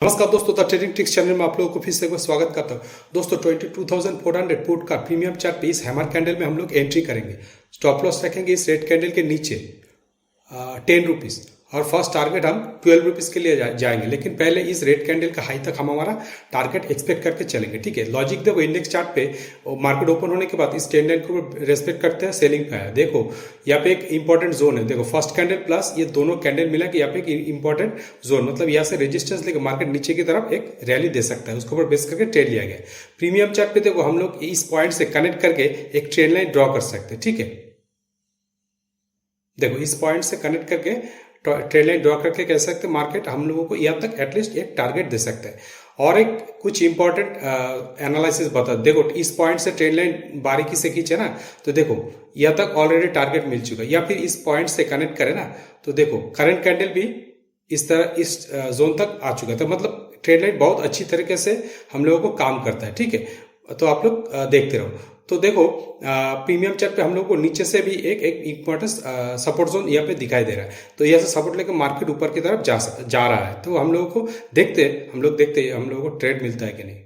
नमस्कार दोस्तों, the trading tricks channel में आप लोगों को फिर से एक बार स्वागत करता हूं। दोस्तों 22,400 पुट का प्रीमियम चार्ट पे इस हैमर कैंडल में हम लोग एंट्री करेंगे। स्टॉप लॉस रखेंगे इस रेड कैंडल के नीचे 10 रुपीज और फर्स्ट टारगेट हम 12 रुपीज के लिए जाएंगे। लेकिन पहले इस रेड कैंडल का हाई तक हम हमारा टारगेट एक्सपेक्ट करके चलेंगे। ठीक है, लॉजिक देखो, इंडेक्स चार्ट पे मार्केट ओपन होने के बाद इस ट्रेंड लाइन को रेस्पेक्ट करते हैं, सेलिंग पे है। देखो यहाँ पे एक इंपॉर्टेंट जोन है। देखो फर्स्ट कैंडल प्लस ये दोनों कैंडल मिला के यहाँ पे एक इंपॉर्टेंट जोन, मतलब यहाँ से रेजिस्टेंस लेकर मार्केट नीचे की तरफ एक रैली दे सकता है। उसके ऊपर बेस करके ट्रेड लिया गया। प्रीमियम चार्ट पे देखो हम लोग इस पॉइंट से कनेक्ट करके एक ट्रेंड लाइन ड्रॉ कर सकते हैं। ठीक है, देखो इस पॉइंट से कनेक्ट करके ट्रेड लाइन ड्रॉ करके कह सकते हैं मार्केट हम लोगों को यहाँ तक एटलीस्ट एक टारगेट दे सकता है। और एक कुछ इंपॉर्टेंट एनालिसिस बता, देखो इस पॉइंट से ट्रेड लाइन बारीकी से खींचे ना तो देखो यहाँ तक ऑलरेडी टारगेट मिल चुका है। या फिर इस पॉइंट से कनेक्ट करें ना तो देखो करंट कैंडल भी इस तरह इस जोन तक आ चुका है। तो मतलब ट्रेड लाइन बहुत अच्छी तरीके से हम लोगों को काम करता है। ठीक है, तो आप लोग देखते रहो। तो देखो प्रीमियम चार्ट पे हम लोग को नीचे से भी एक इम्पोर्टेंट सपोर्ट जोन यहाँ पे दिखाई दे रहा है। तो यहाँ से सपोर्ट लेकर मार्केट ऊपर की तरफ जा रहा है। तो हम लोगों को देखते हम लोगों को ट्रेड मिलता है कि नहीं।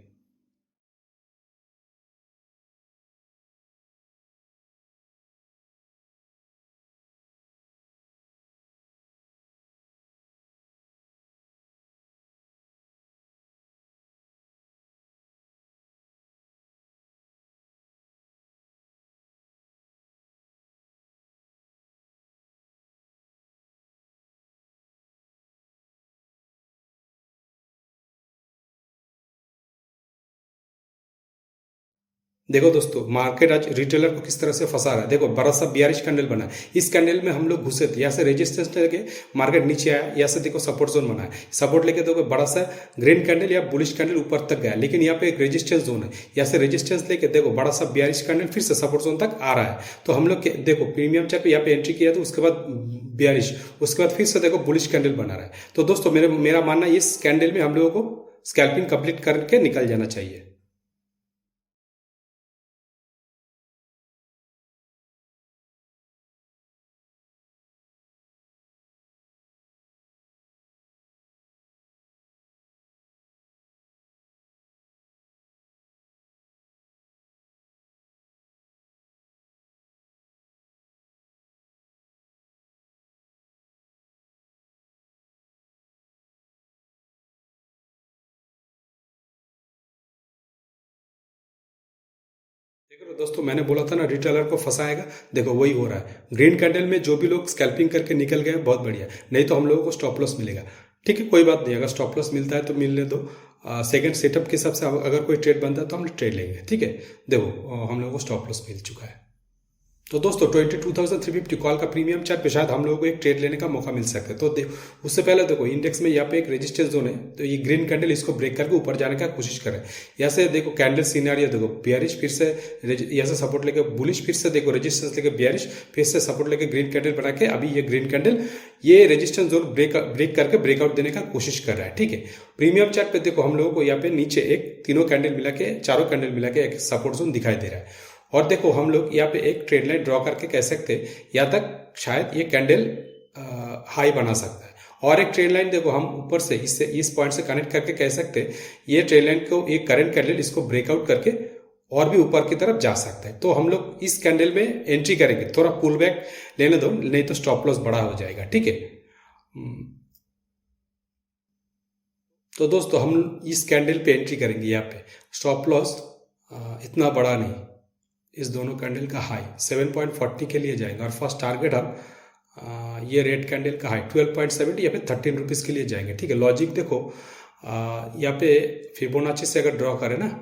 देखो दोस्तों, मार्केट आज रिटेलर को किस तरह से फंसा रहा है। देखो बड़ा सा बियरिश कैंडल बना है। इस कैंडल में हम लोग घुसे थे, यहाँ से रेजिस्टेंस लेके मार्केट नीचे आया। यहाँ से देखो सपोर्ट जोन बना है। सपोर्ट लेके देखो बड़ा सा ग्रीन कैंडल या बुलिश कैंडल ऊपर तक गया, लेकिन यहाँ पे एक रेजिस्टेंस जोन है। यहाँ से रेजिस्टेंस लेके देखो बड़ा सा बियरिश कैंडल फिर से सपोर्ट जोन तक आ रहा है। तो हम लोग देखो प्रीमियम चार्ट पे यहाँ पे एंट्री किया तो उसके बाद बियरिश, उसके बाद फिर से देखो बुलिश कैंडल बना रहा है। तो दोस्तों मेरा मानना है इस कैंडल में हम लोगों को स्कैल्पिंग कंप्लीट करके निकल जाना चाहिए। देखो दोस्तों, मैंने बोला था ना रिटेलर को फंसाएगा। देखो वही हो रहा है। ग्रीन कैंडल में जो भी लोग स्कैल्पिंग करके निकल गए बहुत बढ़िया, नहीं तो हम लोगों को स्टॉप लॉस मिलेगा। ठीक है, कोई बात नहीं, अगर स्टॉप लॉस मिलता है तो मिलने दो। सेकंड सेटअप के हिसाब से अगर कोई ट्रेड बनता है तो हम ट्रेड लेंगे। ठीक है, देखो हम लोगों को स्टॉप लॉस मिल चुका है। तो दोस्तों 22,350 कॉल का प्रीमियम चार्ट पे शायद हम लोगों को एक ट्रेड लेने का मौका मिल सकता है। तो उससे पहले देखो इंडेक्स में यहाँ पे एक रेजिस्टेंस जोन है। तो ये ग्रीन कैंडल इसको ब्रेक करके ऊपर जाने का कोशिश करें। यहाँ से देखो कैंडल सीनारियो देखो बियरिश, फिर से यहाँ से सपोर्ट लेके बुलिश, फिर से देखो रेजिस्टेंस लेके बियरिश, फिर से सपोर्ट लेके ग्रीन कैंडल बना के अभी ये ग्रीन कैंडल ये रेजिस्टेंस जोन ब्रेक करके ब्रेकआउट देने का कोशिश कर रहा है। ठीक है, प्रीमियम चार्ट पे देखो हम लोगों को यहाँ पे नीचे एक तीनों कैंडल मिला के, चारों कैंडल मिला के एक सपोर्ट जोन दिखाई दे रहा है। और देखो हम लोग यहाँ पे एक ट्रेड लाइन ड्रॉ करके कह सकते हैं यहाँ तक शायद ये कैंडल हाई बना सकता है। और एक ट्रेड लाइन देखो हम ऊपर से इस पॉइंट से कनेक्ट करके कह सकते हैं ये ट्रेड लाइन को एक करंट कैंडल इसको ब्रेकआउट करके और भी ऊपर की तरफ जा सकता है। तो हम लोग इस कैंडल में एंट्री करेंगे। थोड़ा पुल बैक लेने दो, नहीं तो स्टॉप लॉस बड़ा हो जाएगा। ठीक है, तो दोस्तों हम इस कैंडल पे एंट्री करेंगे। यहाँ पे स्टॉप लॉस इतना बड़ा नहीं, इस दोनों कैंडल का हाई 7.40 के लिए जाएंगे और फर्स्ट टारगेट हम ये रेड कैंडल का हाई 12.70 या फिर 13 रुपीज़ के लिए जाएंगे। ठीक है, लॉजिक देखो यहाँ पे फिबोनाची से अगर ड्रॉ करें ना,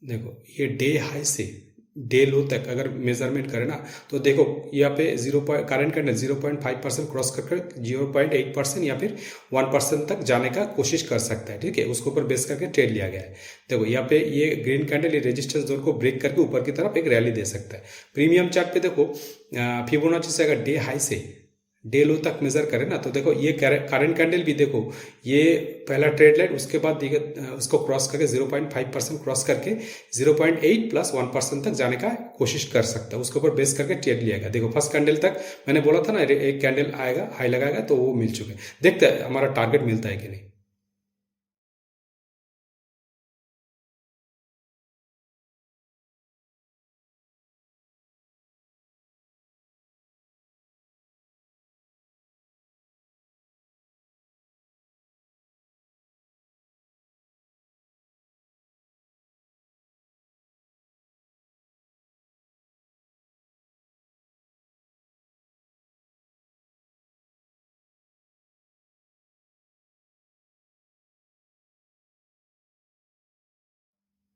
देखो ये डे हाई से डे लो तक अगर मेजरमेंट करें ना तो देखो यहाँ पे करंट कैंडल 0.5% क्रॉस करके 0.8% या फिर 1% तक जाने का कोशिश कर सकता है। ठीक है, उसके ऊपर बेस करके ट्रेड लिया गया है। देखो यहाँ पे ये ग्रीन कैंडल ये रेजिस्टेंस जोन को ब्रेक करके ऊपर की तरफ एक रैली दे सकता है। प्रीमियम चार्ट पे देखो फिबोनाची से अगर डे हाई से डे लो तक मेजर करें ना तो देखो ये करंट कैंडल भी देखो ये पहला ट्रेड लाइन, उसके बाद उसको क्रॉस करके 0.5% क्रॉस करके 0.8 प्लस 1% तक जाने का कोशिश कर सकता है। उसके ऊपर बेस करके ट्रेड लिया गया। देखो फर्स्ट कैंडल तक मैंने बोला था ना एक कैंडल आएगा हाई लगाएगा, तो वो मिल चुके हैं। देखते हैं हमारा टारगेट मिलता है कि नहीं।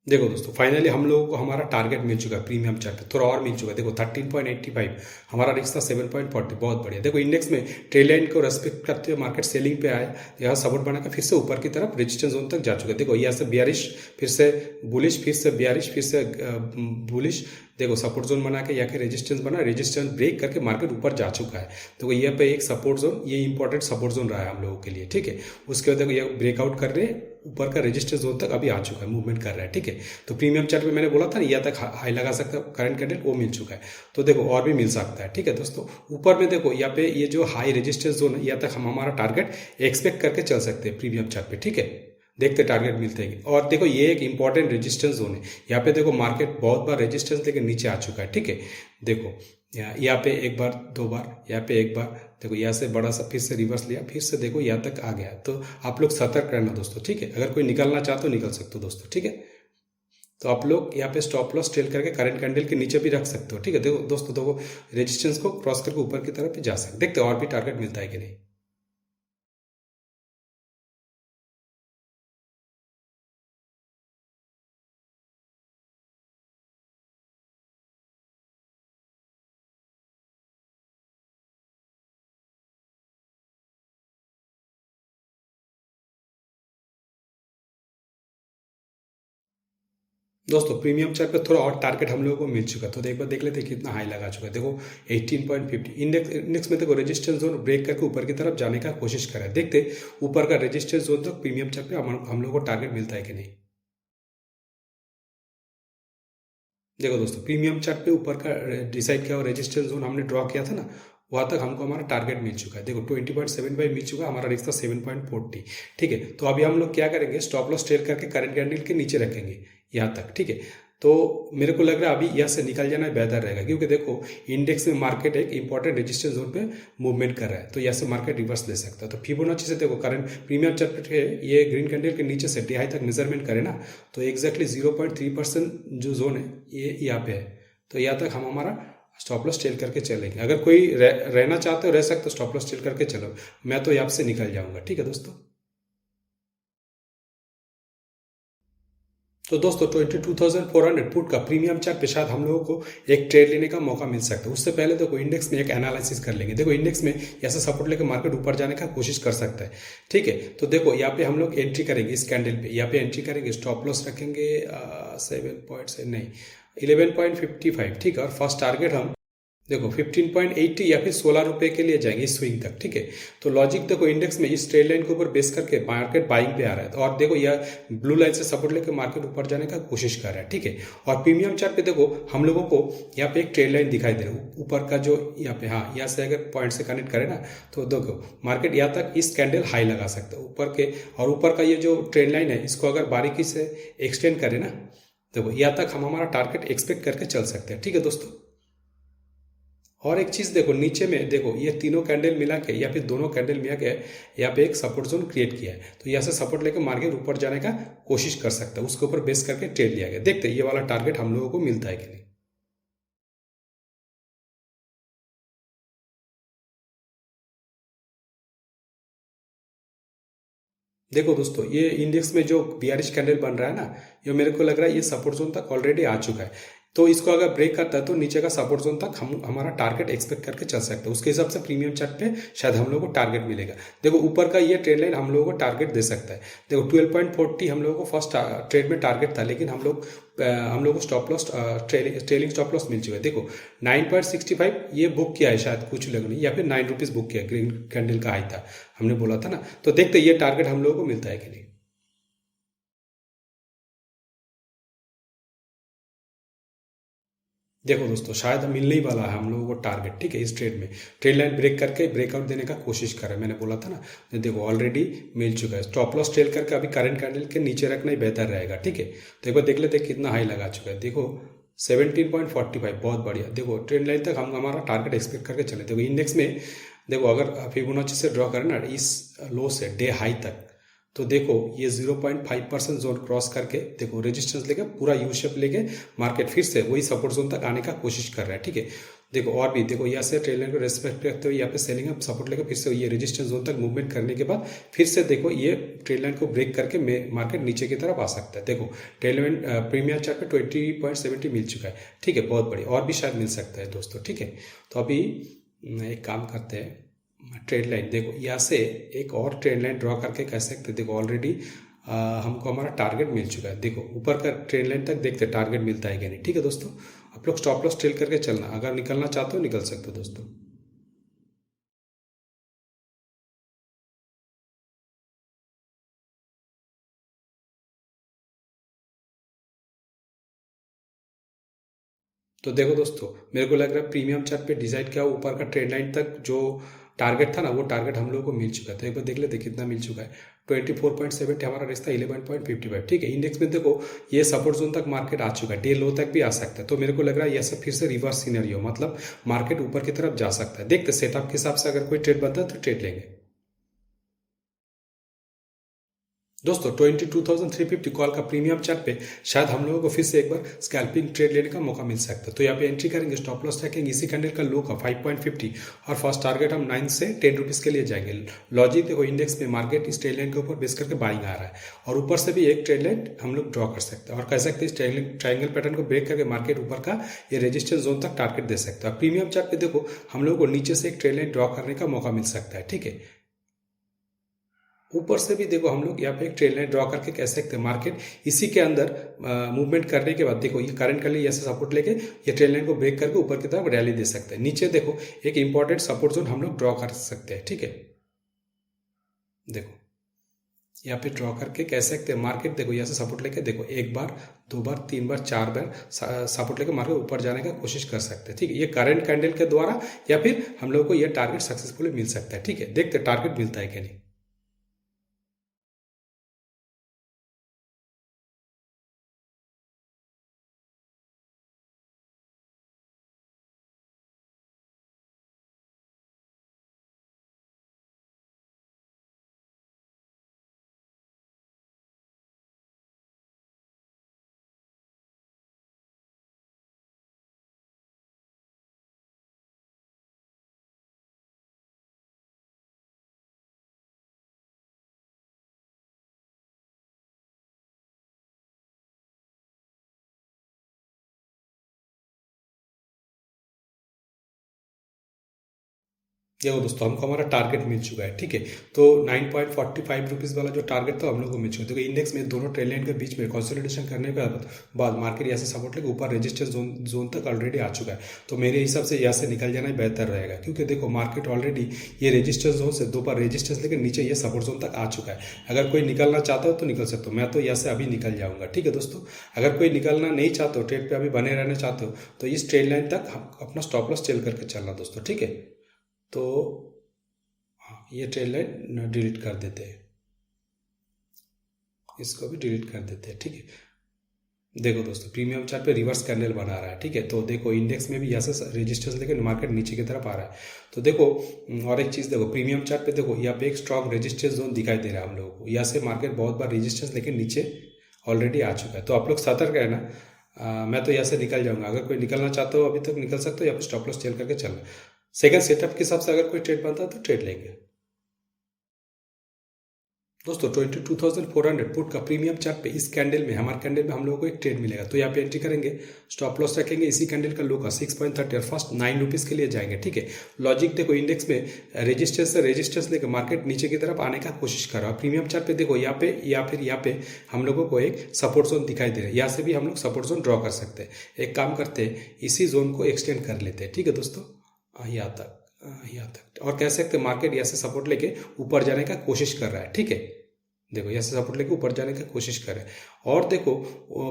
देखो दोस्तों, फाइनली हम लोगों को हमारा टारगेट मिल चुका है प्रीमियम चार्ट पे, थोड़ा और मिल चुका है। देखो 13.85, हमारा रिक्स था 7.40, बहुत बढ़िया। देखो इंडेक्स में ट्रेल लाइन को रेस्पेक्ट करते हुए मार्केट सेलिंग पे आया, यहाँ सपोर्ट बनाकर फिर से ऊपर की तरफ रेजिस्टेंस जोन तक जा चुका है। देखो यहाँ से बियरिश, फिर से बुलिश, फिर से बियरिश, फिर से बुलिश। देखो सपोर्ट जोन बना के यहाँ के रेजिस्टेंस बना, रेजिस्टेंस ब्रेक करके मार्केट ऊपर जा चुका है। देखो यहाँ पे एक सपोर्ट जोन, ये इंपॉर्टेंट सपोर्ट जोन रहा है हम लोगों के लिए, ठीक है। उसके बाद देखो ये ब्रेकआउट कर रहे हैं, ऊपर का रेजिस्टेंस जोन तक अभी आ चुका है, मूवमेंट कर रहा है, ठीक है। तो प्रीमियम चार्ट में मैंने बोला था ना, यहाँ तक हाई लगा सकता है करंट कैंडल, वो मिल चुका है। तो देखो और भी मिल सकता है, ठीक है दोस्तों। ऊपर में देखो यहाँ पे ये जो हाई रेजिस्टेंस जोन है, यहाँ तक हम हमारा टारगेट एक्सपेक्ट करके चल सकते हैं प्रीमियम चार्ट पे, ठीक है। देखते टारगेट मिलते हैं। और देखो ये एक इंपॉर्टेंट रेजिस्टेंस जोन है, यहाँ पे देखो मार्केट बहुत बार रेजिस्टेंस लेके नीचे आ चुका है, ठीक है। देखो यहाँ पे एक बार, दो बार, यहाँ पे एक बार, देखो यहाँ से बड़ा सा फिर से रिवर्स लिया, फिर से देखो यहाँ तक आ गया। तो आप लोग सतर्क रहना दोस्तों, ठीक है। अगर कोई निकलना चाहे तो निकल सकते हो दोस्तों, ठीक है। तो आप लोग यहाँ पे स्टॉप लॉस ट्रेल करके करंट कैंडल के नीचे भी रख सकते हो, ठीक है। देखो दोस्तों, देखो रेजिस्टेंस को क्रॉस करके ऊपर की तरफ भी जा सकते, देखते और भी टारगेट मिलता है कि नहीं। दोस्तों प्रीमियम चार्ट पे थोड़ा और टारगेट हम लोगों को मिल चुका है, तो एक बार देख लेते हैं कितना हाई लगा चुका है। देखो 18.50 इंडेक्स में देखो रेजिस्टेंस जोन ब्रेक करके ऊपर की तरफ जाने का कोशिश कर रहा है। देखते ऊपर का रेजिस्टेंस जोन तक प्रीमियम चार्ट पे हम लोग को टारगेट मिलता है कि नहीं। देखो दोस्तों, प्रीमियम चार्ट पे ऊपर का डिसाइड किया हुआ रेजिस्टेंस जोन हमने ड्रॉ किया था ना, वहाँ तक हमको हमारा टारगेट मिल चुका है। देखो 20.75 मिल चुका है, हमारा रिस्क था 7.40, ठीक है। तो अभी हम लोग क्या करेंगे, स्टॉप लॉस ट्रेल करके करंट कैंडल के नीचे रखेंगे यहाँ तक, ठीक है। तो मेरे को लग रहा है अभी यहाँ से निकल जाना बेहतर रहेगा, क्योंकि देखो इंडेक्स में मार्केट एक इंपॉर्टेंट रेजिस्टेंस जोन पे मूवमेंट कर रहा है, तो यहाँ से मार्केट रिवर्स ले सकता है। तो फिबोनाची से देखो करंट प्रीमियम चार्ट पे ये ग्रीन कैंडल के नीचे से डे हाई तक मेजरमेंट करे ना, तो एग्जैक्टली 0.3% जो जोन है ये यहाँ पे है। तो यहाँ तक हम हमारा स्टॉप लॉस ट्रेल करके चलेंगे। अगर कोई रहना चाहते हो रह सकते हो, स्टॉप लॉस ट्रेल करके चलो, मैं तो यहाँ से निकल जाऊंगा, ठीक है दोस्तों। तो दोस्तों 22,400 पुट का प्रीमियम चार्ट पे शायद हम लोगों को एक ट्रेड लेने का मौका मिल सकता है। उससे पहले देखो इंडेक्स में एक एनालिसिस कर लेंगे। देखो इंडेक्स में ऐसा सपोर्ट लेकर मार्केट ऊपर जाने का कोशिश कर सकता है, ठीक है। तो देखो यहाँ पे हम लोग एंट्री करेंगे इस कैंडल पे, यहाँ पे एंट्री करेंगे, स्टॉप लॉस रखेंगे 11.55, ठीक है। और फर्स्ट टारगेट हम देखो 15.80 या फिर 16 रुपए के लिए जाएंगे इस स्विंग तक, ठीक है। तो लॉजिक देखो इंडेक्स में इस ट्रेड लाइन के ऊपर बेस करके मार्केट बाइंग पे आ रहा है, तो और देखो यह ब्लू लाइन से सपोर्ट लेकर मार्केट ऊपर जाने का कोशिश कर रहा है, ठीक है। और प्रीमियम चार्ट पे देखो हम लोगों को यहाँ पे एक ट्रेड लाइन दिखाई दे रहा है ऊपर का, जो यहाँ पे, हाँ यहाँ से अगर पॉइंट से कनेक्ट करे ना, तो देखो मार्केट यहाँ तक इस कैंडल हाई लगा सकता है ऊपर के। और ऊपर का ये जो ट्रेड लाइन है, इसको अगर बारीकी से एक्सटेंड करे ना, देखो यहाँ तक हम हमारा टारगेट एक्सपेक्ट करके चल सकते हैं, ठीक है दोस्तों। और एक चीज देखो नीचे में, देखो ये तीनों कैंडल मिला के या फिर दोनों कैंडल मिला के यहाँ पे एक सपोर्ट जोन क्रिएट किया है, तो यहाँ से सपोर्ट लेकर मार्केट ऊपर जाने का कोशिश कर सकता है, उसके ऊपर बेस करके ट्रेड लिया गया। देखते हैं ये वाला टारगेट हम लोगों को मिलता है कि नहीं। देखो दोस्तों, ये इंडेक्स में जो बियरिश कैंडल बन रहा है ना, ये मेरे को लग रहा है ये सपोर्ट जोन तक ऑलरेडी आ चुका है। तो इसको अगर ब्रेक करता है तो नीचे का सपोर्ट जोन तक हम हमारा टारगेट एक्सपेक्ट करके चल सकते हैं। उसके हिसाब से प्रीमियम चार्ट पे शायद हम लोगों को टारगेट मिलेगा। देखो ऊपर का ये ट्रेड लाइन हम लोगों को टारगेट दे सकता है। देखो 12.40 हम लोगों को फर्स्ट ट्रेड में टारगेट था, लेकिन हम लोग को stop loss trailing stop loss मिल चुका है। देखो 9.65 ये बुक किया है शायद कुछ लोगों ने, या फिर 9 रुपीज़ बुक किया, ग्रीन कैंडल का हाई था, हमने बोला था ना। तो देखते ये टारगेट हम लोगों को मिलता है कि नहीं। देखो दोस्तों, शायद मिलने ही वाला है हम लोगों को टारगेट, ठीक है। इस ट्रेड में ट्रेड लाइन ब्रेक करके ब्रेकआउट देने का कोशिश कर रहा है, मैंने बोला था ना। तो देखो ऑलरेडी मिल चुका है। स्टॉप लॉस ट्रेल करके अभी करंट कैंडल के नीचे रखना ही बेहतर रहेगा, ठीक है। तो एक बार देख लेते हैं कितना हाई लगा चुका है। देखो 17.45, बहुत बढ़िया। देखो ट्रेड लाइन तक हम हमारा टारगेट एक्सपेक्ट करके चले। देखो इंडेक्स में देखो अगर फिबोनाची से ड्रॉ करें ना इस लो से डे हाई तक, तो देखो ये 0.5% जोन क्रॉस करके देखो रेजिस्टेंस लेके पूरा यू शेप लेके मार्केट फिर से वही सपोर्ट जोन तक आने का कोशिश कर रहा है, ठीक है। देखो और भी देखो, यहाँ से ट्रेड लाइन को रेस्पेक्ट करते हुए यहाँ पे सेलिंग अप सपोर्ट लेकर फिर से ये रेजिस्टेंस जोन तक मूवमेंट करने के बाद फिर से देखो ये ट्रेड लाइन को ब्रेक करके मार्केट नीचे की तरफ आ सकता है। देखो ट्रेड लाइन प्रीमियम चार्ट पे 20.70 मिल चुका है, ठीक है, बहुत बढ़िया, और भी शायद मिल सकता है दोस्तों, ठीक है। तो अभी एक काम करते हैं, ट्रेड लाइन देखो यहाँ से एक और ट्रेड लाइन ड्रॉ करके कह सकते हैं। देखो ऑलरेडी हमको हमारा टारगेट मिल चुका है, देखो ऊपर का ट्रेड लाइन तक देखते टारगेट मिलता है कि नहीं, ठीक है दोस्तों। आप लोग स्टॉप लॉस ट्रेल करके चलना, अगर निकलना चाहते हो निकल सकते हो दोस्तों। तो देखो दोस्तों, मेरे को लग रहा है प्रीमियम चार्ट पे डिसाइड किया ऊपर का ट्रेंड लाइन तक जो टारगेट था ना, वो टारगेट हम लोगों को मिल चुका है। तो एक बार देख लेते कितना मिल चुका है। 24.70 हमारा रेस था, 11.55, ठीक है। इंडेक्स में देखो ये सपोर्ट जोन तक मार्केट आ चुका है, डे लो तक भी आ सकता है। तो मेरे को लग रहा है ये फिर से रिवर्स सिनेरियो, मतलब मार्केट ऊपर की तरफ जा सकता है। देखते सेटअप के हिसाब से अगर कोई ट्रेड बनता है तो ट्रेड लेंगे दोस्तों। 22,350 कॉल का प्रीमियम चार्ट पे शायद हम लोगों को फिर से एक बार स्कैल्पिंग ट्रेड लेने का मौका मिल सकता है। तो यहाँ पे एंट्री करेंगे, स्टॉप लॉस रखेंगे इसी कैंडल का लो का 5.50 और फर्स्ट टारगेट हम 9 से 10 रुपीज़ के लिए जाएंगे। लॉजिक देखो, इंडेक्स में मार्केट इस ट्रेड लाइन के ऊपर बेस करके बाइंग आ रहा है और ऊपर से भी एक ट्रेड लाइन हम लोग ड्रॉ कर सकते हैं और कह सकते हैं इस ट्राइंगल पैटर्न को ब्रेक करके मार्केट ऊपर का ये रेजिस्टेंस जोन तक टारगेट दे सकता है। प्रीमियम चार्ट पे देखो हम लोगों को नीचे से एक ट्रेड लाइन ड्रॉ करने का मौका मिल सकता है, ठीक है। ऊपर से भी देखो हम लोग यहाँ पे एक ट्रेड लाइन ड्रॉ करके कह सकते हैं मार्केट इसी के अंदर मूवमेंट करने के बाद देखो ये करंट कर लिए ऐसे सपोर्ट लेके ये ट्रेड लाइन को ब्रेक करके ऊपर की तरफ रैली दे सकते हैं। नीचे देखो एक इंपॉर्टेंट सपोर्ट जोन हम लोग ड्रॉ कर सकते हैं, ठीक है। देखो यहाँ पे ड्रॉ करके कह सकते हैं मार्केट देखो यहाँ से सपोर्ट लेके देखो एक बार, दो बार, तीन बार, चार बार सपोर्ट लेके मार्केट ऊपर जाने का कोशिश कर सकते हैं, ठीक है। ये करंट कैंडल के द्वारा या फिर हम लोग को ये टारगेट सक्सेसफुली मिल सकता है, ठीक है। देखते टारगेट मिलता है कि नहीं। देखो दोस्तों हमको हमारा टारगेट मिल चुका है, ठीक है। तो 9.45 रुपीज़ वाला जो टारगेट था हम लोग को मिल चुका है। देखो इंडेक्स में दोनों ट्रेड लाइन के बीच में कंसोलिडेशन करने के बाद मार्केट यहाँ से सपोर्ट लेके ऊपर रेजिस्टेंस जोन तक ऑलरेडी आ चुका है। तो मेरे हिसाब से यहाँ से निकल जाना ही बेहतर रहेगा, क्योंकि देखो मार्केट ऑलरेडी ये रेजिस्टेंस जोन से दो बार रेजिस्टेंस लेकर नीचे ये सपोर्ट जोन तक आ चुका है। अगर कोई निकलना चाहता हो तो निकल सकते हो, मैं तो यहाँ से अभी निकल जाऊँगा, ठीक है दोस्तों। अगर कोई निकलना नहीं चाहते हो, ट्रेड पर अभी बने रहना चाहते हो, तो इस ट्रेड लाइन तक अपना स्टॉप लॉस चेल करके चलना दोस्तों, ठीक है। तो हाँ, ये ट्रेल लाइन डिलीट कर देते हैं, इसको भी डिलीट कर देते हैं, ठीक है। देखो दोस्तों प्रीमियम चार्ट पे रिवर्स कैंडल बना रहा है, ठीक है। तो देखो इंडेक्स में भी यहाँ से रेजिस्टेंस लेकर मार्केट नीचे की तरफ आ रहा है। तो देखो और एक चीज़ देखो, प्रीमियम चार्ट पे देखो यहाँ पे एक स्ट्रॉन्ग रेजिस्टेंस जोन दिखाई दे रहा है हम लोगों को। यहाँ से मार्केट बहुत बार रेजिस्टेंस लेकर नीचे ऑलरेडी आ चुका है। तो आप लोग सतर्क रहना। मैं तो यहाँ से निकल जाऊंगा, अगर कोई निकलना चाहते हो अभी तक निकल सकते हो या फिर स्टॉप लॉस चेल करके चलना। सेकंड सेटअप के हिसाब से अगर कोई ट्रेड बनता है तो ट्रेड लेंगे दोस्तों। 22,400 पुट का प्रीमियम चार्ट पे इस कैंडल में हमारे कैंडल में हम लोगों को एक ट्रेड मिलेगा। तो यहाँ पे एंट्री करेंगे, स्टॉप लॉस रखेंगे इसी कैंडल का लो का 6.30 और फर्स्ट 9 रुपीज़ के लिए जाएंगे, ठीक है। लॉजिक देखो इंडेक्स में रेजिस्टेंस से रेजिस्टेंस लेकर मार्केट नीचे की तरफ आने का कोशिश कर रहा है। प्रीमियम चार्ट पे देखो यहाँ पे या फिर यहाँ पे हम लोगों को एक सपोर्ट जोन दिखाई दे रहा है, यहाँ से भी हम लोग सपोर्ट जोन ड्रॉ कर सकते हैं। एक काम करते हैं इसी जोन को एक्सटेंड कर लेते हैं, ठीक है दोस्तों, यहाँ तक और कह सकते हैं मार्केट यहाँ से सपोर्ट लेके ऊपर जाने का कोशिश कर रहा है, ठीक है। देखो यहाँ से सपोर्ट लेके ऊपर जाने की कोशिश करें। और देखो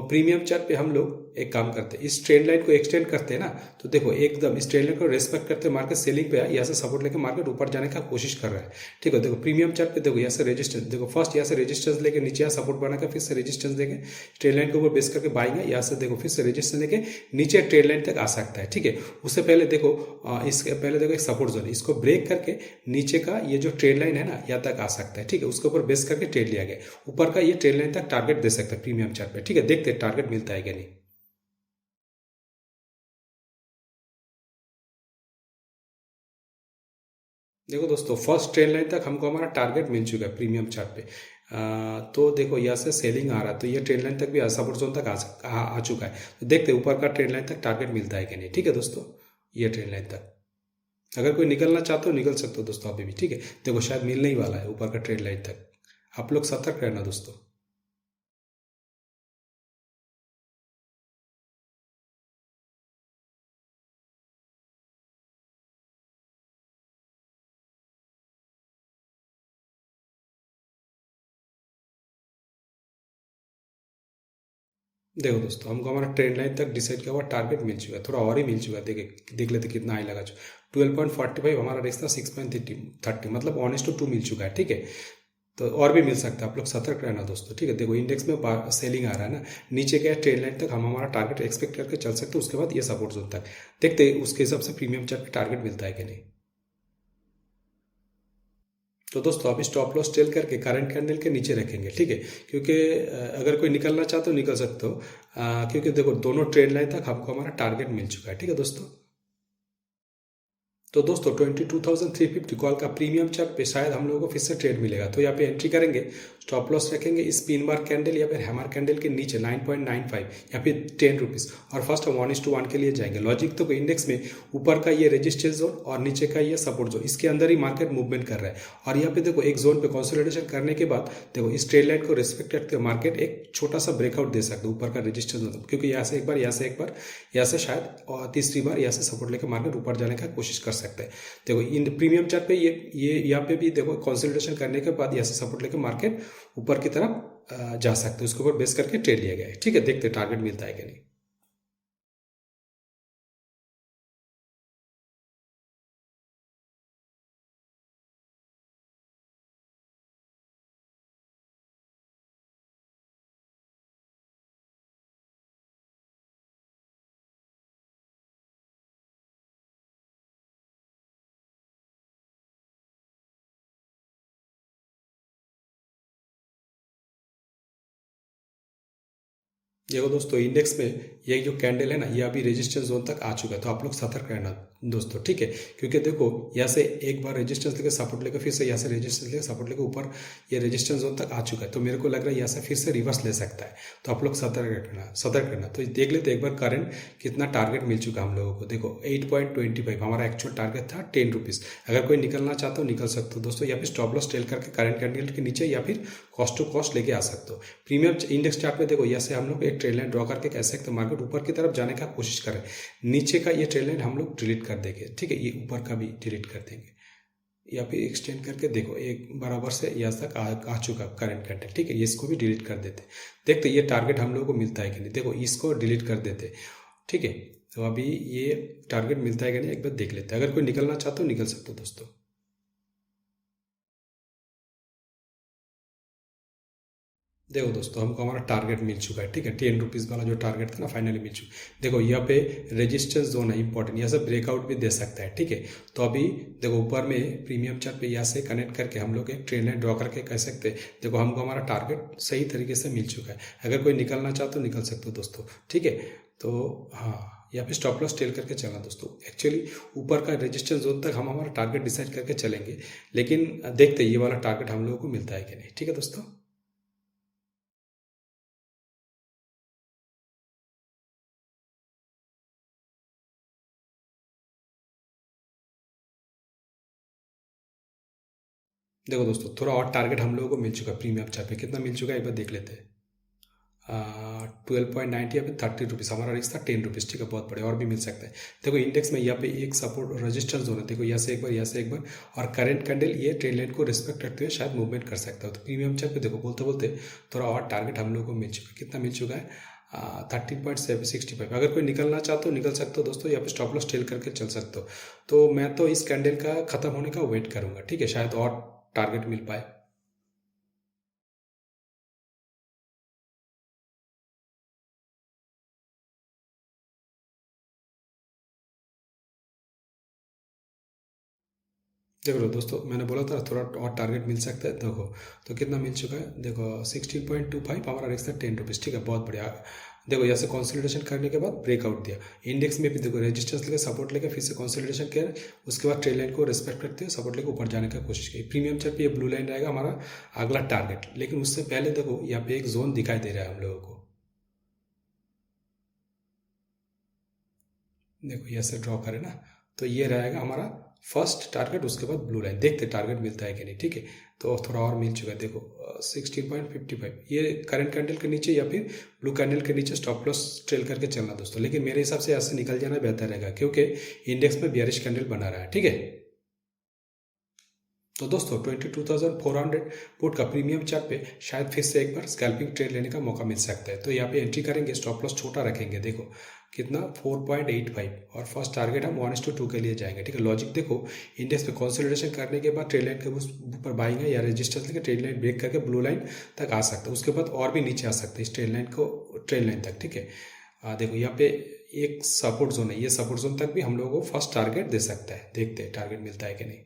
प्रीमियम चार्ट पे हम लोग एक काम करते हैं, इस ट्रेंड लाइन को एक्सटेंड करते हैं ना, तो देखो एकदम इस ट्रेंड लाइन को रेस्पेक्ट करते हैं, मार्केट सेलिंग पे है, यहाँ से सपोर्ट लेके मार्केट ऊपर जाने का कोशिश कर रहा है, ठीक है। देखो प्रीमियम चार्ट पे देखो यहाँ से रेजिस्टेंस, देखो फर्स्ट यहाँ से रेजिस्टेंस लेके नीचे यहाँ सपोर्ट बनाकर फिर से रेजिस्टेंस लेके ट्रेंड लाइन के ऊपर बेस करके बाइंग है, यहाँ से देखो फिर से रेजिस्टेंस लेके नीचे ट्रेंड लाइन तक आ सकता है, ठीक है। उससे पहले देखो इसके पहले देखो एक सपोर्ट जोन, इसको ब्रेक करके नीचे का ये जो ट्रेड लाइन है ना यहाँ तक आ सकता है, ठीक है। उसके ऊपर बेस करके ट्रेड लिया गया, ऊपर का ये ट्रेड लाइन तक टारगेट दे सकता है प्रीमियम चार्ट पे, ठीक है। देखते हैं टारगेट मिलता है कि नहीं। देखो दोस्तों, फर्स्ट ट्रेन लाइन तक हमको हमारा टारगेट मिल चुका है प्रीमियम चार्ट पे। तो देखो यहाँ से सेलिंग आ रहा है, तो ये ट्रेन लाइन तक भी सपोर्ट जोन तक आ चुका है। तो देखते हैं ऊपर का ट्रेन लाइन तक टारगेट मिलता है कि नहीं। ठीक है दोस्तों, ये ट्रेन लाइन तक अगर कोई निकलना चाहते हो निकल सकते हो दोस्तों अभी भी। ठीक है, देखो शायद मिलने ही वाला है ऊपर का ट्रेन लाइन तक। आप लोग सतर्क रहना दोस्तों। देखो दोस्तों, हमको हमारा ट्रेंड लाइन तक डिसाइड किया हुआ टारगेट मिल चुका है, थोड़ा और ही मिल चुका है। देख लेते कितना हाई लगा। 12.45 हमारा रिश्ता 6.30, मतलब 1:2 मिल चुका है। ठीक है, तो और भी मिल सकता है, आप लोग सतर्क रहना दोस्तों। ठीक है, देखो इंडेक्स में सेलिंग आ रहा है ना, नीचे गया ट्रेंड लाइन तक हम हमारा टारगेट एक्सपेक्ट करके चल सकते हैं। उसके बाद ये सपोर्ट जोन तक देखते हैं उसके हिसाब से प्रीमियम चार्ट पे टारगेट मिलता है कि नहीं। तो दोस्तों अभी स्टॉप लॉस टेल करके करंट कैंडल के नीचे रखेंगे। ठीक है, क्योंकि अगर कोई निकलना चाहते हो निकल सकते हो। क्योंकि देखो दोनों ट्रेंड लाइन तक हमको हमारा टारगेट मिल चुका है। ठीक है दोस्तों, तो दोस्तों 22,350 कॉल का प्रीमियम चार्ट पे शायद हम लोगों को फिर से ट्रेड मिलेगा। तो यहाँ पे एंट्री करेंगे, स्टॉप लॉस रखेंगे इस पिन बार कैंडल या फिर हैमर कैंडल के नीचे 9.95 या फिर 10 रुपीज़, और फर्स्ट हम 1:1 के लिए जाएंगे। लॉजिक तो इंडेक्स में ऊपर का ये रेजिस्टेंस जोन और नीचे का ये सपोर्ट जोन, इसके अंदर ही मार्केट मूवमेंट कर रहा है। और यहाँ पे देखो एक जोन पे कंसोलिडेशन करने के बाद देखो इस ट्रेड लाइन को रिस्पेक्ट करते हुए मार्केट एक छोटा सा ब्रेकआउट दे सकता है ऊपर का रेजिस्टेंस जोन, क्योंकि यहाँ से एक बार, यहाँ से एक बार, यहाँ से शायद और तीसरी बार यहाँ से सपोर्ट लेकर मार्केट ऊपर जाने का कोशिश कर सकता है। देखो इन प्रीमियम चार्ट पे ये यहाँ पे भी देखो कंसोलिडेशन करने के बाद यहाँ से सपोर्ट लेकर मार्केट ऊपर की तरफ जा सकते हैं। उसके ऊपर बेस करके ट्रेड लिया गया है। ठीक है, देखते टारगेट मिलता है कि नहीं। देखो दोस्तों, इंडेक्स में ये जो कैंडल है ना, ये अभी रेजिस्टेंस जोन तक आ चुका है। तो आप लोग सतर्क रहना दोस्तों। ठीक है, क्योंकि देखो यहाँ से एक बार रेजिस्टेंस लेकर सपोर्ट लेकर फिर से यहाँ से रेजिस्टेंस लेकर सपोर्ट लेकर ऊपर ये रेजिस्टेंस जोन तक आ चुका है। तो मेरे को लग रहा है यहाँ से फिर से रिवर्स ले सकता है। तो आप लोग सतर्क रहना। तो देख लेते एक बार करंट कितना टारगेट मिल चुका है हम लोगों को। देखो 8.25 हमारा एक्चुअल टारगेट था 10 रुपीज़। अगर कोई निकलना चाहते हो निकल सकते हो दोस्तों, या फिर स्टॉप लॉस टेल करके करंट कैंडल के नीचे या फिर कॉस्ट टू कॉस्ट लेके आ सकते हो। प्रीमियम इंडेक्स चार्ट में देखो यहाँ से हम लोग एक ट्रेड लाइन ड्रॉ करके कह सकते हैं मार्केट ऊपर की तरफ जाने का कोशिश करें। नीचे का ये ट्रेड लाइन हम लोग डिलीट कर देंगे। ठीक है, ये ऊपर का भी डिलीट कर देंगे या फिर एक्सटेंड करके देखो एक बराबर से यहाँ तक आ चुका करंट कैंडल। ठीक है, इसको भी डिलीट कर देते, देखते ये टारगेट हम लोगों को मिलता है कि नहीं। देखो इसको डिलीट कर देते। ठीक है, तो अभी ये टारगेट मिलता है कि नहीं एक बार देख लेते हैं। अगर कोई निकलना चाहते हो निकल सकते हो दोस्तों। देखो दोस्तों, हमको हमारा टारगेट मिल चुका है। ठीक है, 10 रुपीज़ वाला जो टारगेट था ना फाइनली मिल चुका है। देखो यहाँ पे रेजिस्टेंस जोन है इंपॉर्टेंट, यहाँ से ब्रेकआउट भी दे सकता है। ठीक है, तो अभी देखो ऊपर में प्रीमियम चार्ट पे यहाँ से कनेक्ट करके हम लोग एक ट्रेन लाइन ड्रॉ करके कह सकते हैं देखो हमको हमारा टारगेट सही तरीके से मिल चुका है। अगर कोई निकलना चाहो तो निकल सकते हो दोस्तों। ठीक है, तो हाँ, यहाँ पे स्टॉप लॉस टेल करके चलना दोस्तों। एक्चुअली ऊपर का रेजिस्टेंस जोन तक हम हमारा टारगेट डिसाइड करके चलेंगे, लेकिन देखते ये वाला टारगेट हम लोगों को मिलता है कि नहीं। ठीक है दोस्तों। देखो दोस्तों, थोड़ा और टारगेट हम लोगों को मिल चुका है प्रीमियम चार्ट पे। कितना मिल चुका है एक बार देख लेते हैं। 12.90 या फिर 30 रुपीज़, हमारा रिस्क था 10 रुपीज़। ठीक है, बहुत बड़े और भी मिल सकता है। देखो इंडेक्स में यहाँ पे एक सपोर्ट रजिस्टर जोन है, देखो यहाँ से एक बार, यहाँ से एक बार, और करंट कैंडल ये ट्रेन लाइन को रिस्पेक्ट करते हुए शायद मूवमेंट कर सकता है। तो प्रीमियम चार्ट पे देखो बोलते बोलते थोड़ा और टारगेट हम लोगों को मिल चुका है। कितना मिल चुका है? 13.65। अगर कोई निकलना चाहते हो निकल सकते हो दोस्तों, या फिर स्टॉप लॉस टेल करके चल सकते हो। तो मैं तो इस कैंडल का खत्म होने का वेट करूंगा। ठीक है, शायद और टारगेट मिल पाए। देख लो दोस्तों, मैंने बोला था थोड़ा और टारगेट मिल सकता है। देखो तो कितना मिल चुका है, देखो 16.25, हमारा रिस्क था 10 रुपीज़। ठीक है, बहुत बढ़िया। देखो यहाँ से कंसोलिडेशन करने के बाद ब्रेकआउट दिया। इंडेक्स में भी देखो रेजिस्टेंस लेके सपोर्ट लेके फिर से कंसोलिडेशन किया, उसके बाद ट्रेड लाइन को रिस्पेक्ट करते हुए सपोर्ट लेके ऊपर जाने का कोशिश की। प्रीमियम चार्ट पे ये ब्लू लाइन रहेगा हमारा अगला टारगेट, लेकिन उससे पहले देखो यहाँ पे एक जोन दिखाई दे रहा है हम लोगों को। देखो यहाँ से ड्रॉ करें ना, तो ये रहेगा हमारा फर्स्ट टारगेट, उसके बाद ब्लू लाइन। देखते टारगेट मिलता है कि नहीं, ठीक है। तो थोड़ा और मिल चुका है, देखो 16.55 ये करंट कैंडल के नीचे या फिर ब्लू कैंडल के नीचे स्टॉप लॉस ट्रेल करके चलना दोस्तों। लेकिन मेरे हिसाब से ऐसे निकल जाना बेहतर रहेगा, क्योंकि इंडेक्स में बियरिश कैंडल बना रहा है, ठीक है। तो दोस्तों 22,400 पुट का प्रीमियम चार्ट पे शायद फिर से एक बार स्कैल्पिंग ट्रेड लेने का मौका मिल सकता है। तो यहाँ पे एंट्री करेंगे, स्टॉप लॉस छोटा रखेंगे, देखो कितना 4.85, और फर्स्ट टारगेट हम 1:2 के लिए जाएंगे, ठीक है। लॉजिक देखो, इंडेक्स पे कंसोलिडेशन करने के बाद ट्रेड लाइन के ऊपर बाइंग है या रेजिस्टेंस लेके ट्रेड लाइन ब्रेक करके ब्लू लाइन तक आ सकता है, उसके बाद और भी नीचे आ सकता है इस ट्रेड लाइन तक, ठीक है। देखो यहाँ पे एक सपोर्ट जोन है, ये सपोर्ट जोन तक भी हम लोगों को फर्स्ट टारगेट दे सकता है। देखते हैं टारगेट मिलता है कि नहीं।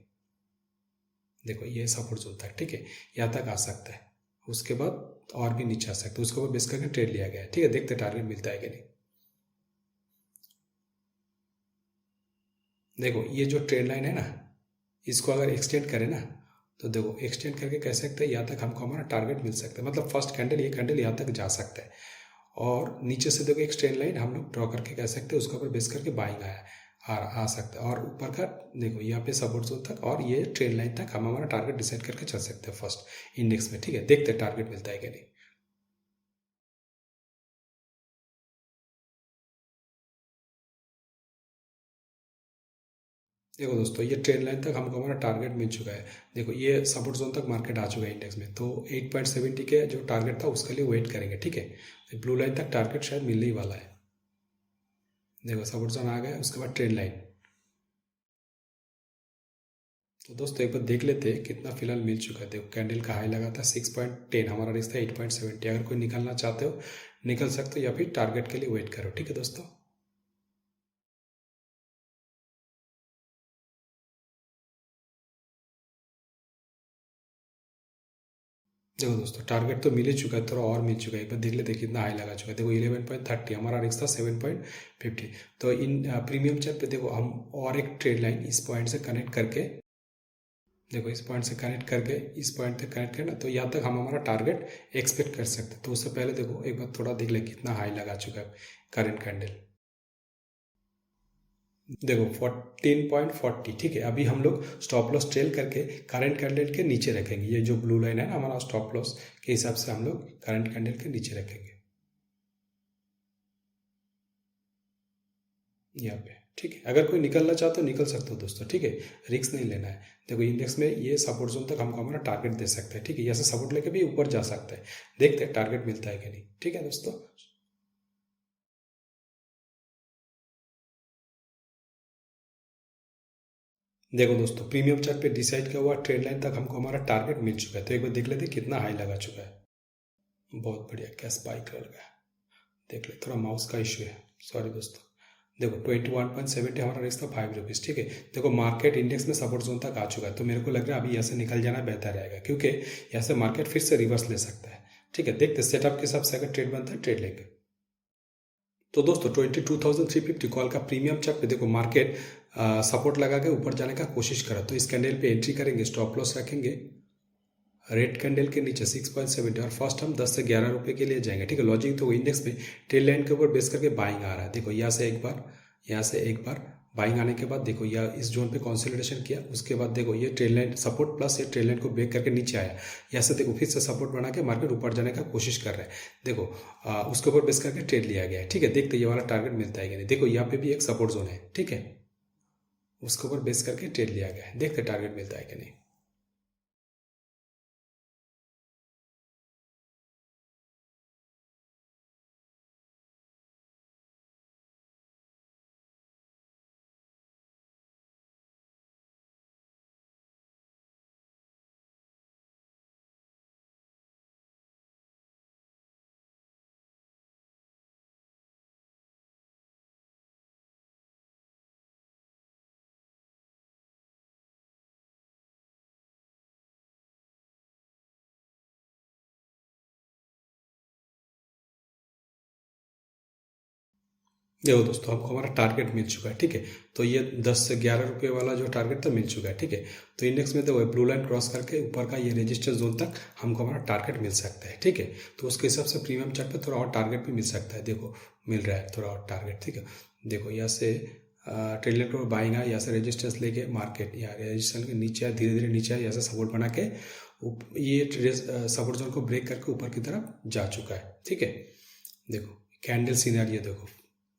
देखो ये सपोर्ट जोन तक, ठीक है, यहाँ तक आ सकता है, उसके बाद और भी नीचे आ सकता है, उसके ऊपर बेस करके ट्रेड लिया गया है, ठीक है। देखते टारगेट मिलता है कि नहीं। देखो ये जो ट्रेड लाइन है ना, इसको अगर एक्सटेंड करें ना, तो देखो एक्सटेंड करके कह सकते हैं यहाँ तक हमको हमारा टारगेट मिल सकता है, मतलब फर्स्ट कैंडल ये कैंडल यहाँ तक जा सकता है। और नीचे से देखो एक स्ट्रेट लाइन हम लोग ड्रॉ करके कह सकते हैं, उसके ऊपर बेस करके बाइंग आया आ सकता है। और ऊपर का देखो यहाँ पे सपोर्ट जोन तक और ये ट्रेड लाइन तक हम हमारा टारगेट डिसाइड करके चल सकते हैं फर्स्ट इंडेक्स में, ठीक है। देखते हैं टारगेट मिलता है कि नहीं। देखो दोस्तों ये ट्रेड लाइन तक हमको हमारा टारगेट मिल चुका है। देखो ये सपोर्ट जोन तक मार्केट आ चुका है इंडेक्स में, तो 8.70 के जो टारगेट था उसके लिए वेट करेंगे, ठीक है। ब्लू लाइन तक टारगेट शायद मिलने ही वाला है। देखो सपोर्ट जोन आ गया, उसके बाद ट्रेड लाइन। तो दोस्तों एक बार देख लेते हैं कितना फिलहाल मिल चुका है। देखो कैंडल का हाई लगा था 6.10, हमारा रिस्क था 8.70। अगर कोई निकलना चाहते हो निकल सकते हो, या फिर टारगेट के लिए वेट करो, ठीक है दोस्तों। देखो दोस्तों टारगेट तो मिल ही चुका है, थोड़ा और मिल चुका है। एक बार देख लेते हैं कितना हाई लगा चुका है। देखो 11.30, हमारा रिस्क था 7.50। तो इन प्रीमियम चार्ट पे देखो हम और एक ट्रेड लाइन इस पॉइंट से कनेक्ट करके, देखो इस पॉइंट से कनेक्ट करके इस पॉइंट तक कनेक्ट करना, तो यहाँ तक हम हमारा टारगेट एक्सपेक्ट कर सकते हैं। तो उससे पहले देखो एक बार थोड़ा देख ले कितना हाई लगा चुका है करंट कैंडल। देखो 14.40, ठीक है। अभी हम लोग स्टॉप लॉस ट्रेल करके करंट कैंडल के नीचे रखेंगे। ये जो ब्लू लाइन है ना, हमारा स्टॉप लॉस के हिसाब से हम लोग करंट कैंडल के नीचे रखेंगे यहाँ पे, ठीक है। अगर कोई निकलना चाहते हो निकल सकते हो दोस्तों, ठीक है, रिस्क नहीं लेना है। देखो इंडेक्स में ये सपोर्ट जोन तक हमको हमारा टारगेट दे सकता है, ठीक है। यहाँ से सपोर्ट लेके भी ऊपर जा सकता है। देखते हैं टारगेट मिलता है कि नहीं, ठीक है दोस्तों। देखो दोस्तों प्रीमियम चार्ट पे डिसाइड किया हुआ ट्रेड लाइन तक हमको हमारा टारगेट मिल चुका है। तो एक बार देख लेते हैं कितना हाई लगा चुका है। बहुत बढ़िया, क्या स्पाइक कर गया। देख ले, थोड़ा माउस का इशू है, सॉरी दोस्तों। देखो 21.70 हमारा रिस्क था ₹5, ठीक है। देखो मार्केट इंडेक्स में सपोर्ट जोन तक आ चुका है, तो मेरे को लग रहा है अभी यहाँ से निकल जाना बेहतर रहेगा, क्योंकि यहाँ से मार्केट फिर से रिवर्स ले सकता है, ठीक है। देखते सेटअप के हिसाब से अगर ट्रेड बनता है ट्रेड लेंगे। तो दोस्तों 22,350 कॉल का प्रीमियम चार्ट पे देखो मार्केट सपोर्ट लगा के ऊपर जाने का कोशिश करा, तो इस कैंडल पे एंट्री करेंगे, स्टॉप लॉस रखेंगे रेड कैंडल के नीचे 6.70, और फर्स्ट हम 10 से 11 रुपए के लिए जाएंगे, ठीक है। लॉजिक तो इंडेक्स में टेल लाइन के ऊपर बेस करके बाइंग आ रहा है। देखो यहाँ से एक बार बाइंग आने के बाद देखो यह इस जोन पे कंसोलिडेशन किया, उसके बाद देखो ये ट्रेल लाइन सपोर्ट प्लस ये ट्रेल लाइन को ब्रेक करके नीचे आया। यहाँ से देखो फिर से सपोर्ट बना के मार्केट ऊपर जाने का कोशिश कर रहा है। देखो उसके ऊपर बेस करके ट्रेड लिया गया है, ठीक है। देखते ये वाला टारगेट मिलता है कि नहीं। देखो यहाँ पे भी एक सपोर्ट जोन है, ठीक है, उसके ऊपर बेस करके ट्रेड लिया गया है। देखते टारगेट मिलता है कि नहीं। देखो दोस्तों, हमको हमारा टारगेट मिल चुका है, ठीक है। तो ये 10 से 11 रुपये वाला जो टारगेट था मिल चुका है, ठीक है। तो इंडेक्स में देखो ब्लू लाइन क्रॉस करके ऊपर का ये रेजिस्टेंस जोन तक हमको हमारा टारगेट मिल सकता है, ठीक है। तो उसके हिसाब से प्रीमियम चार्ट पे थोड़ा और टारगेट भी मिल सकता है। देखो मिल रहा है थोड़ा और टारगेट, ठीक है। देखो यहाँ से ट्रेड लाइन को बाइंग है, यहाँ से रेजिस्टेंस लेके मार्केट या रेजिस्टेंस के नीचे धीरे धीरे नीचे यहाँ से सपोर्ट बना के ये सपोर्ट जोन को ब्रेक करके ऊपर की तरफ जा चुका है, ठीक है। देखो कैंडल सिनेरियो देखो,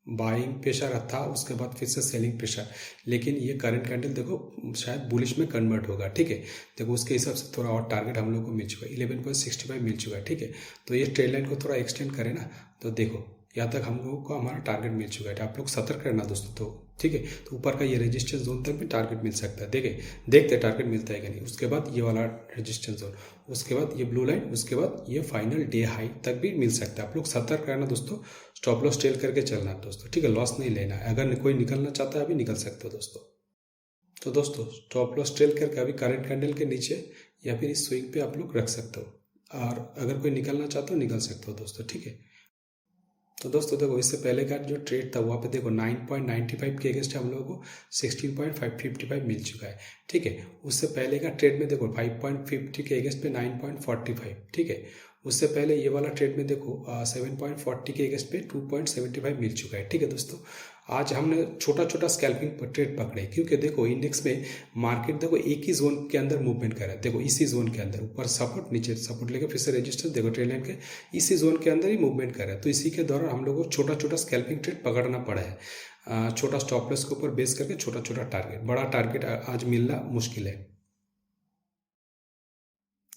बाइंग प्रेशर था, उसके बाद फिर से सेलिंग प्रेशर, लेकिन ये करंट कैंडल देखो शायद बुलिश में कन्वर्ट होगा, ठीक है। देखो उसके हिसाब से थोड़ा और टारगेट हम लोग को मिल चुका है, 11.65 मिल चुका है, ठीक है। तो ये ट्रेड लाइन को थोड़ा एक्सटेंड करें ना, तो देखो यहाँ तक हम लोगों को हमारा टारगेट मिल चुका है। आप लोग सतर्क रहना दोस्तों, तो ठीक है। तो ऊपर का ये रेजिस्टेंस जोन तक भी टारगेट मिल सकता है, देखते टारगेट मिलता है कि नहीं। उसके बाद ये वाला रेजिस्टेंस जोन, उसके बाद ये ब्लू लाइन, उसके बाद ये फाइनल डे हाई तक भी मिल सकता है। आप लोग सतर्क रहना दोस्तों, स्टॉप लॉस टेल करके चलना है दोस्तों, ठीक है। लॉस नहीं लेना है। अगर कोई निकलना चाहता है अभी निकल सकते हो दोस्तों। तो दोस्तों स्टॉप लॉस टेल करके अभी करंट कैंडल के नीचे या फिर इस स्विंग पे आप लोग रख सकते हो, और अगर कोई निकलना चाहते हो निकल सकते हो दोस्तों, ठीक है। तो दोस्तों देखो इससे पहले का जो ट्रेड था वहाँ पे देखो 9.95 के अगेंस्ट हम लोगों को 16.555 मिल चुका है, ठीक है। उससे पहले का ट्रेड में देखो 5.50 के अगेंस्ट पे 9.45, ठीक है। उससे पहले ये वाला ट्रेड में देखो 7.40 के अगेंस्ट पे 2.75 मिल चुका है, ठीक है दोस्तों। आज हमने छोटा छोटा स्कैल्पिंग ट्रेड पकड़े, क्योंकि देखो इंडेक्स में मार्केट देखो एक ही जोन के अंदर मूवमेंट कर रहा है। देखो इसी जोन के अंदर ऊपर सपोर्ट, नीचे सपोर्ट लेके फिर से रेजिस्टेंस, देखो ट्रेड लाइन के इसी जोन के अंदर ही मूवमेंट कर रहा है। तो इसी के दौरान हम लोगों को छोटा छोटा स्कैल्पिंग ट्रेड पकड़ना पड़ा है, छोटा स्टॉप लॉस के ऊपर बेस करके छोटा छोटा टारगेट, बड़ा टारगेट आज मिलना मुश्किल है।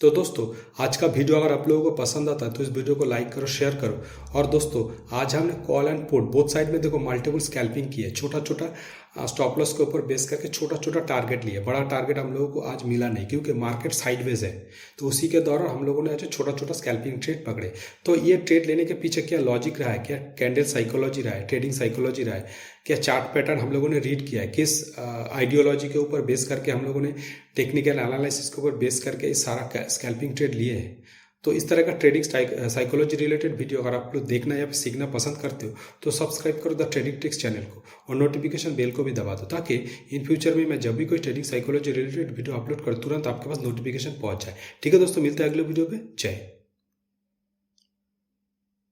तो दोस्तों आज का वीडियो अगर आप लोगों को पसंद आता है तो इस वीडियो को लाइक करो, शेयर करो। और दोस्तों आज हमने call and put both side में देखो मल्टीपल स्कैल्पिंग की है, छोटा छोटा स्टॉप लॉस के ऊपर बेस करके छोटा छोटा टारगेट लिए। बड़ा टारगेट हम लोगों को आज मिला नहीं, क्योंकि मार्केट साइडवेज है। तो उसी के दौरान हम लोगों ने आज छोटा छोटा स्कैल्पिंग ट्रेड पकड़े। तो ये ट्रेड लेने के पीछे क्या लॉजिक रहा है, क्या कैंडल साइकोलॉजी रहा है, ट्रेडिंग साइकोलॉजी रहा है, क्या चार्ट पैटर्न हम लोगों ने रीड किया है, किस आइडियोलॉजी के ऊपर बेस करके हम लोगों ने टेक्निकल एनालिसिस के ऊपर बेस करके इस सारा स्कैल्पिंग ट्रेड लिए हैं। तो इस तरह का ट्रेडिंग साइकोलॉजी रिलेटेड वीडियो अगर आप लोग देखना या फिर सीखना पसंद करते हो तो सब्सक्राइब करो द ट्रेडिंग ट्रिक्स चैनल को, और नोटिफिकेशन बेल को भी दबा दो, ताकि इन फ्यूचर में मैं जब भी कोई trading psychology related video upload करूँ तुरंत आपके पास नोटिफिकेशन पहुंच जाए, ठीक है दोस्तों। मिलते हैं अगले वीडियो पे। जय